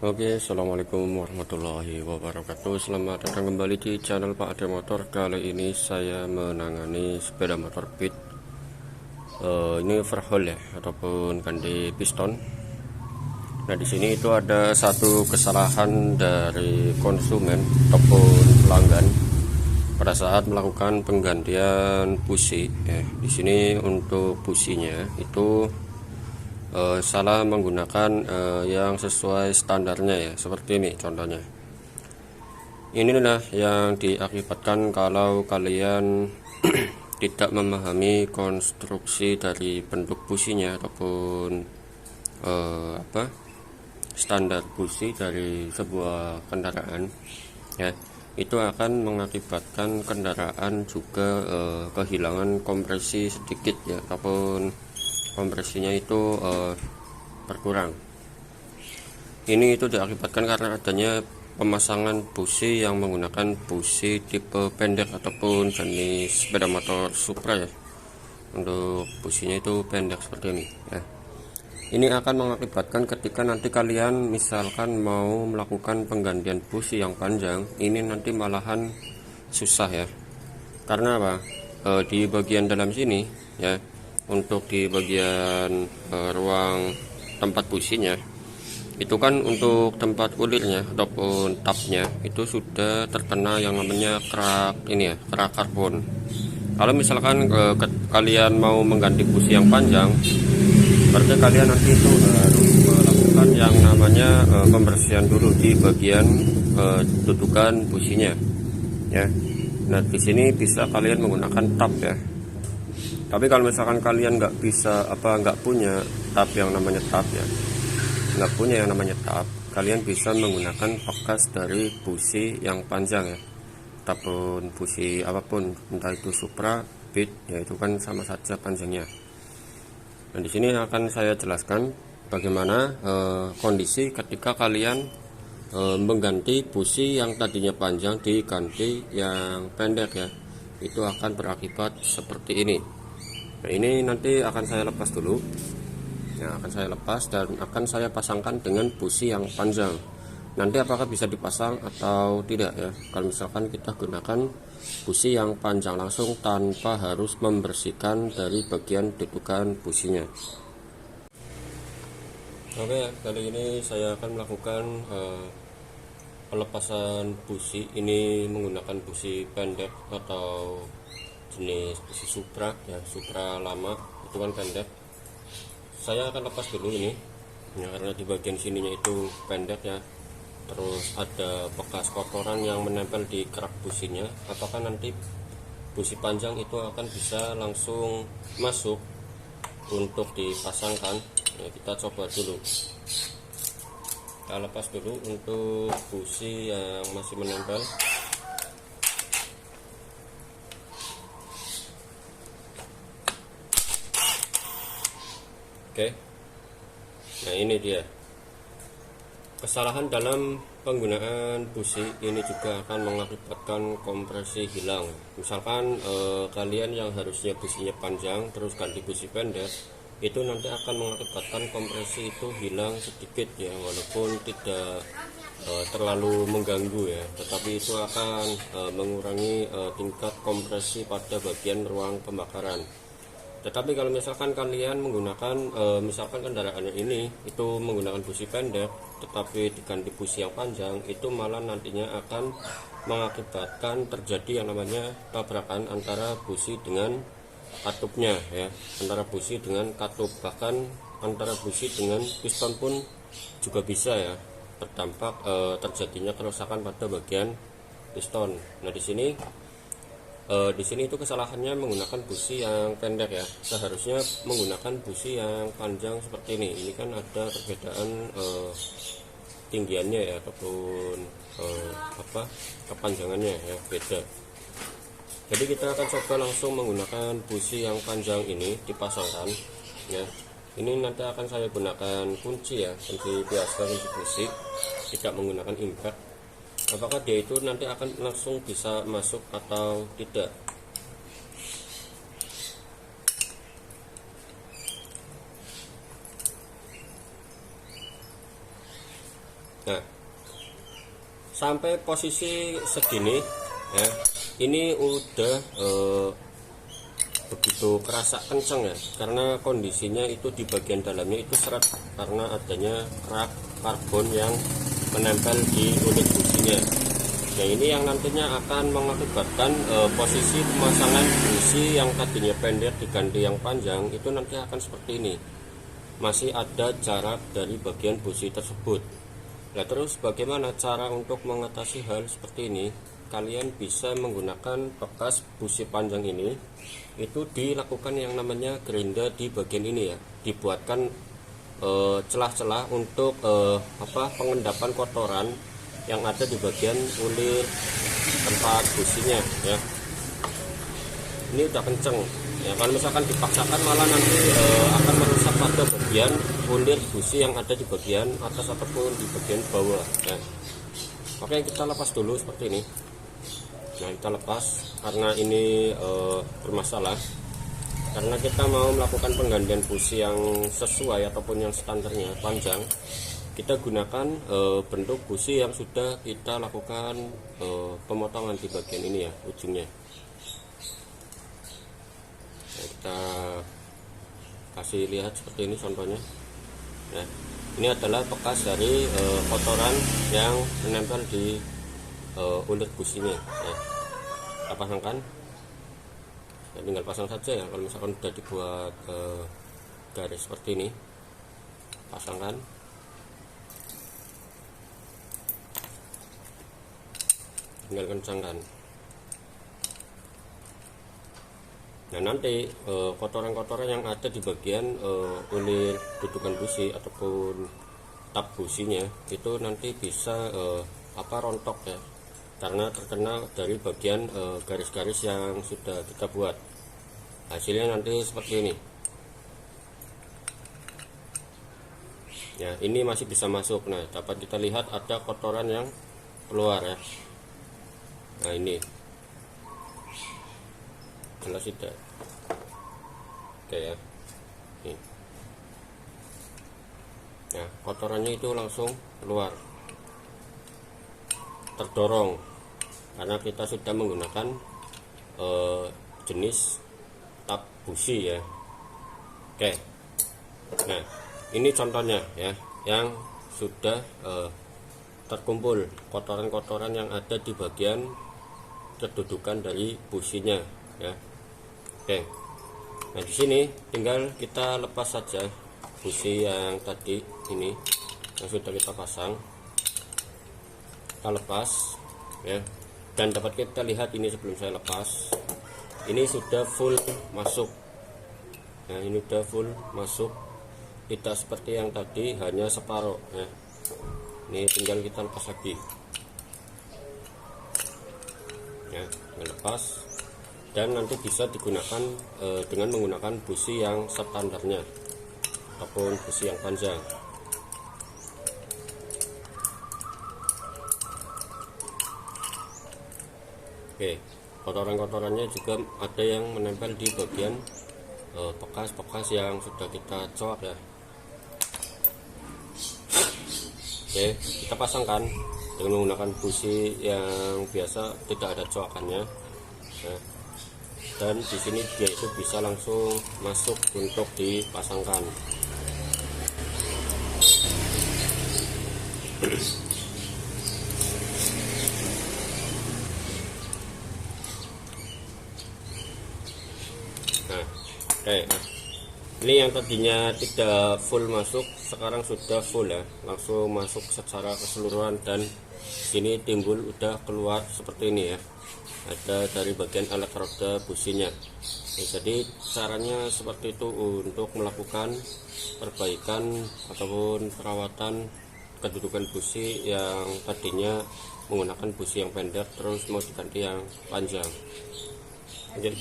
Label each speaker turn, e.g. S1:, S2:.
S1: Oke, assalamualaikum warahmatullahi wabarakatuh. Selamat datang kembali di channel Pak Ade Motor. Kali ini saya menangani sepeda motor Beat. Ini overhaul ya, ataupun ganti piston. Nah, di sini itu ada satu kesalahan dari konsumen ataupun pelanggan pada saat melakukan penggantian busi. Di sini untuk businya itu salah menggunakan yang sesuai standarnya ya, seperti ini contohnya. Inilah yang diakibatkan kalau kalian tidak memahami konstruksi dari bentuk businya ataupun standar busi dari sebuah kendaraan ya. Itu akan mengakibatkan kendaraan juga kehilangan kompresi sedikit ya, ataupun kompresinya itu berkurang. Ini itu diakibatkan karena adanya pemasangan busi yang menggunakan busi tipe pendek ataupun jenis sepeda motor Supra ya. Untuk businya itu pendek seperti ini ya. Ini akan mengakibatkan ketika nanti kalian misalkan mau melakukan penggantian busi yang panjang, ini nanti malahan susah ya. Karena apa? Di bagian dalam sini ya, untuk di bagian ruang tempat businya itu kan untuk tempat ulirnya ataupun tapnya itu sudah terkena yang namanya kerak ini ya, kerak karbon. Kalau misalkan kalian mau mengganti busi yang panjang, berarti kalian nanti itu harus melakukan yang namanya pembersihan dulu di bagian dudukan businya ya. Nah, di sini bisa kalian menggunakan tap ya. Tapi kalau misalkan kalian nggak punya tap yang namanya tap ya, nggak punya yang namanya tap, kalian bisa menggunakan bekas dari busi yang panjang ya, ataupun busi apapun, entah itu Supra, Beat, ya itu kan sama saja panjangnya. Nah, di sini akan saya jelaskan bagaimana kondisi ketika kalian mengganti busi yang tadinya panjang diganti yang pendek ya. Itu akan berakibat seperti ini. Nah, ini nanti akan saya lepas dulu ya, akan saya lepas dan akan saya pasangkan dengan busi yang panjang. Nanti apakah bisa dipasang atau tidak ya, kalau misalkan kita gunakan busi yang panjang langsung tanpa harus membersihkan dari bagian dudukan businya. Oke, kali ini saya akan melakukan pelepasan busi. Ini menggunakan busi pendek atau jenis busi Supra ya, Supra lama itu kan pendek. Saya akan lepas dulu ini ya, karena di bagian sininya itu pendek ya. Terus ada bekas kotoran yang menempel di kerak businya. Apakah nanti busi panjang itu akan bisa langsung masuk untuk dipasangkan ya, kita coba dulu. Kita lepas dulu untuk busi yang masih menempel. Oke, nah ini dia kesalahan dalam penggunaan busi. Ini juga akan mengakibatkan kompresi hilang. Misalkan kalian yang harusnya businya panjang terus ganti busi pendek, itu nanti akan mengakibatkan kompresi itu hilang sedikit ya, walaupun tidak terlalu mengganggu ya, tetapi itu akan mengurangi tingkat kompresi pada bagian ruang pembakaran. Tetapi kalau misalkan kalian menggunakan misalkan kendaraannya ini itu menggunakan busi pendek tetapi diganti busi yang panjang, itu malah nantinya akan mengakibatkan terjadi yang namanya tabrakan antara busi dengan katupnya ya, antara busi dengan katup, bahkan antara busi dengan piston pun juga bisa ya terdampak terjadinya kerusakan pada bagian piston. Nah, di sini itu kesalahannya menggunakan busi yang pendek ya. Seharusnya menggunakan busi yang panjang seperti ini. Ini kan ada perbedaan tinggiannya ya, ataupun kepanjangannya ya, beda. Jadi kita akan coba langsung menggunakan busi yang panjang ini dipasangkan ya. Ini nanti akan saya gunakan kunci ya, kunci biasa, kunci busi, tidak menggunakan impact. Apakah dia itu nanti akan langsung bisa masuk atau tidak. Nah, sampai posisi segini ya, ini udah begitu kerasa kenceng ya, karena kondisinya itu di bagian dalamnya itu seret karena adanya kerak karbon yang menempel di unit businya. Nah, ini yang nantinya akan mengakibatkan posisi pemasangan busi yang tadinya pendek diganti yang panjang itu nanti akan seperti ini, masih ada jarak dari bagian busi tersebut. Nah, terus bagaimana cara untuk mengatasi hal seperti ini? Kalian bisa menggunakan bekas busi panjang ini, itu dilakukan yang namanya gerinda di bagian ini ya, dibuatkan celah-celah untuk pengendapan kotoran yang ada di bagian ulir tempat businya ya. Ini udah kenceng ya, kalau misalkan dipaksakan malah nanti akan merusak pada bagian ulir busi yang ada di bagian atas ataupun di bagian bawah ya. Oke, kita lepas dulu seperti ini. Nah, kita lepas karena ini bermasalah, karena kita mau melakukan penggantian busi yang sesuai ataupun yang standarnya panjang. Kita gunakan bentuk busi yang sudah kita lakukan pemotongan di bagian ini ya, ujungnya. Nah, kita kasih lihat seperti ini contohnya. Nah, ini adalah bekas dari kotoran yang menempel di ulit businya ya. Kita pasangkan ya, tinggal pasang saja ya, kalau misalkan sudah dibuat garis seperti ini, pasangkan. Tinggal kencangkan. Nah, nanti kotoran-kotoran yang ada di bagian ulir dudukan busi ataupun tab businya itu nanti bisa rontok ya, karena terkena dari bagian garis-garis yang sudah kita buat. Hasilnya nanti seperti ini ya. Ini masih bisa masuk. Nah, dapat kita lihat ada kotoran yang keluar ya. Nah, ini jelas tidak. Oke ya, ini. Nah, kotorannya itu langsung keluar, terdorong karena kita sudah menggunakan jenis tab busi ya. Oke, nah ini contohnya ya, yang sudah terkumpul kotoran-kotoran yang ada di bagian kedudukan dari businya ya. Oke, nah di sini tinggal kita lepas saja busi yang tadi ini yang sudah kita pasang. Kita lepas ya, dan dapat kita lihat ini sebelum saya lepas, ini sudah full masuk. Nah, ini sudah full masuk, tidak seperti yang tadi hanya separuh ya. Ini tinggal kita lepas lagi ya, lepas, dan nanti bisa digunakan dengan menggunakan busi yang standarnya ataupun busi yang panjang. Oke, kotoran-kotorannya juga ada yang menempel di bagian bekas-bekas yang sudah kita coak ya. Oke, kita pasangkan dengan menggunakan busi yang biasa, tidak ada coakannya ya. Dan di sini dia itu bisa langsung masuk untuk dipasangkan. Nah, ini yang tadinya tidak full masuk, sekarang sudah full ya, langsung masuk secara keseluruhan. Dan sini timbul udah keluar seperti ini ya, ada dari bagian elektroda businya. Nah, jadi caranya seperti itu untuk melakukan perbaikan ataupun perawatan kedudukan busi yang tadinya menggunakan busi yang pendek terus mau diganti yang panjang. Jadi